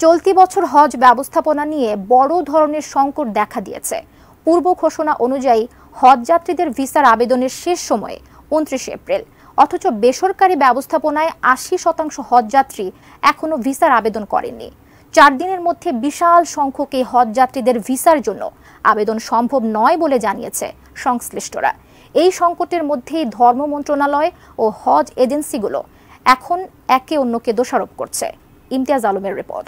চলতি বছর হজ ব্যবস্থাপনা নিয়ে বড় ধরনের সংকট দেখা দিয়েছে। পূর্ব ঘোষণা অনুযায়ী হজ যাত্রীদের ভিসার আবেদনের শেষ সময়ে ২৯ এপ্রিল। অথচ বেসরকারি ব্যবস্থাপনায় ৮০% হজ যাত্রী এখনো ভিসার আবেদন করেননি। ৪ দিনের মধ্যে বিশাল সংখ্যক এই হজ যাত্রীদের ভিসার জন্য আবেদন সম্ভব নয় বলে জানিয়েছে সংশ্লিষ্টরা। এই সংকটের মধ্যেই ধর্ম মন্ত্রণালয় ও হজ এজেন্সিগুলো এখন একে অন্যকে দোষারোপ করছে। ইমতিয়াজ আলমের রিপোর্ট।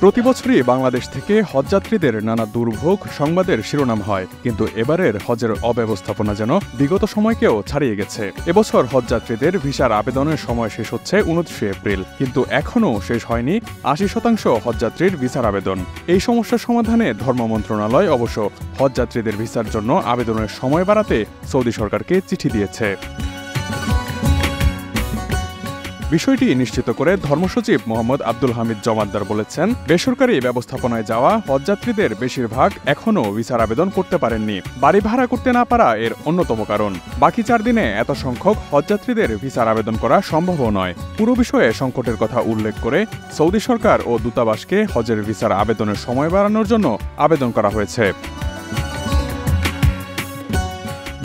প্রতি বছরই বাংলাদেশ থেকে হজযাত্রীদের নানা দুর্ভোগ সংবাদের শিরোনাম হয়, কিন্তু এবারের হজের অব্যবস্থাপনা যেন বিগত সময়কেও ছাড়িয়ে গেছে। এবছর হজযাত্রীদের ভিসার আবেদনের সময় শেষ হচ্ছে ২৯ এপ্রিল, কিন্তু এখনও শেষ হয়নি ৮০% হজযাত্রীর ভিসার আবেদন। এই সমস্যার সমাধানে ধর্ম মন্ত্রণালয় অবশ্য হজযাত্রীদের ভিসার জন্য আবেদনের সময় বাড়াতে সৌদি সরকারকে চিঠি দিয়েছে। বিষয়টি নিশ্চিত করে ধর্মসচিব মোহাম্মদ আব্দুল হামিদ জমাদ্দার বলেছেন, বেসরকারি ব্যবস্থাপনায় যাওয়া হজযাত্রীদের বেশিরভাগ এখনও ভিসার আবেদন করতে পারেননি। বাড়ি ভাড়া করতে না পারা এর অন্যতম কারণ। বাকি ৪ দিনে এত সংখ্যক হজযাত্রীদের ভিসার আবেদন করা সম্ভবও নয়। পুরো বিষয়ে সংকটের কথা উল্লেখ করে সৌদি সরকার ও দূতাবাসকে হজের ভিসার আবেদনের সময় বাড়ানোর জন্য আবেদন করা হয়েছে।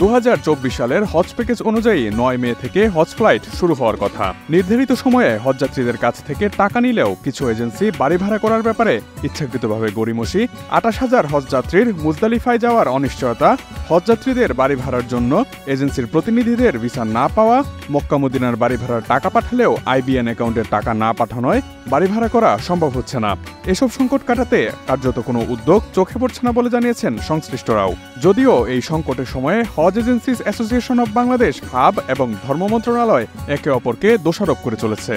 ২০২৪ সালের হজ প্যাকেজ অনুযায়ী ৯ মে থেকে হজ ফ্লাইট শুরু হওয়ার কথা। নির্ধারিত সময়ে হজযাত্রীদের কাছ থেকে টাকা নিলেও কিছু এজেন্সি বাড়ি ভাড়া করার ব্যাপারে ইচ্ছাকৃতভাবে গড়িমসি। ২৮,০০০ হজযাত্রীর মুজদালিফায় যাওয়ার অনিশ্চয়তা, হজযাত্রীদের বাড়ি ভাড়ার জন্য এজেন্সির প্রতিনিধিদের ভিসা না পাওয়া, মক্কা মদিনার বাড়ি ভাড়ার টাকা পাঠালেও আইবিএন অ্যাকাউন্টের টাকা না পাঠানোয় বাড়ি ভাড়া করা সম্ভব হচ্ছে না। এসব সংকট কাটাতে কার্যত কোনো উদ্যোগ চোখে পড়ছে না বলে জানিয়েছেন সংশ্লিষ্টরাও। যদিও এই সংকটের সময়ে Hajj agencies association of Bangladesh HAAB এবং ধর্ম মন্ত্রণালয় একে অপরকে দোষারোপ করে চলেছে।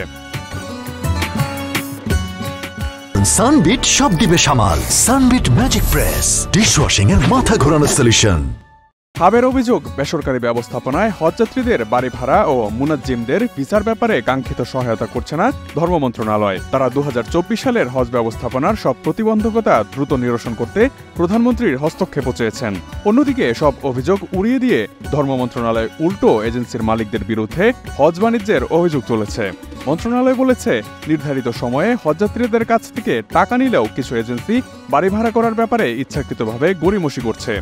সানবিট সব দিবে সামাল। সানবিট ম্যাজিক প্রেস ডিশওয়াশিং এর মাথা ঘোরানো সলিউশন। হাবের অভিযোগ, বেসরকারি ব্যবস্থাপনায় হজযাত্রীদের বাড়ি ভাড়া ও মুনাজ্জিমদের ভিসার ব্যাপারে কাঙ্ক্ষিত সহায়তা করছে না ধর্ম মন্ত্রণালয়। তারা ২০২৪ সালের হজ ব্যবস্থাপনার সব প্রতিবন্ধকতা দ্রুত নিরসন করতে প্রধানমন্ত্রীর হস্তক্ষেপ চেয়েছেন। অন্যদিকে সব অভিযোগ উড়িয়ে দিয়ে ধর্ম মন্ত্রণালয় উল্টো এজেন্সির মালিকদের বিরুদ্ধে হজ বাণিজ্যের অভিযোগ তুলেছে। মন্ত্রণালয় বলেছে, নির্ধারিত সময়ে হজযাত্রীদের কাছ থেকে টাকা নিলেও কিছু এজেন্সি বাড়ি ভাড়া করার ব্যাপারে ইচ্ছাকৃতভাবে গড়িমসি করছে।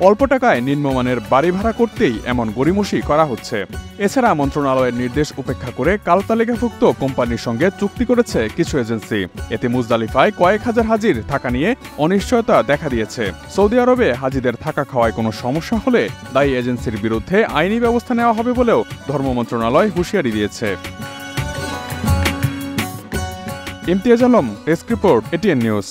অল্প টাকায় নিম্নমানের বাড়ি ভাড়া করতেই এমন গড়িমসি করা হচ্ছে। এছাড়া মন্ত্রণালয়ের নির্দেশ উপেক্ষা করে কালতালিকাভুক্ত কোম্পানির সঙ্গে চুক্তি করেছে কিছু এজেন্সি। এতে মুজদালিফায় কয়েক হাজার হাজির থাকা নিয়ে অনিশ্চয়তা দেখা দিয়েছে। সৌদি আরবে হাজিদের থাকা খাওয়ায় কোনো সমস্যা হলে দায়ী এজেন্সির বিরুদ্ধে আইনি ব্যবস্থা নেওয়া হবে বলেও ধর্ম মন্ত্রণালয় হুঁশিয়ারি দিয়েছে। Imtiaz Alam, desk report, ATN news.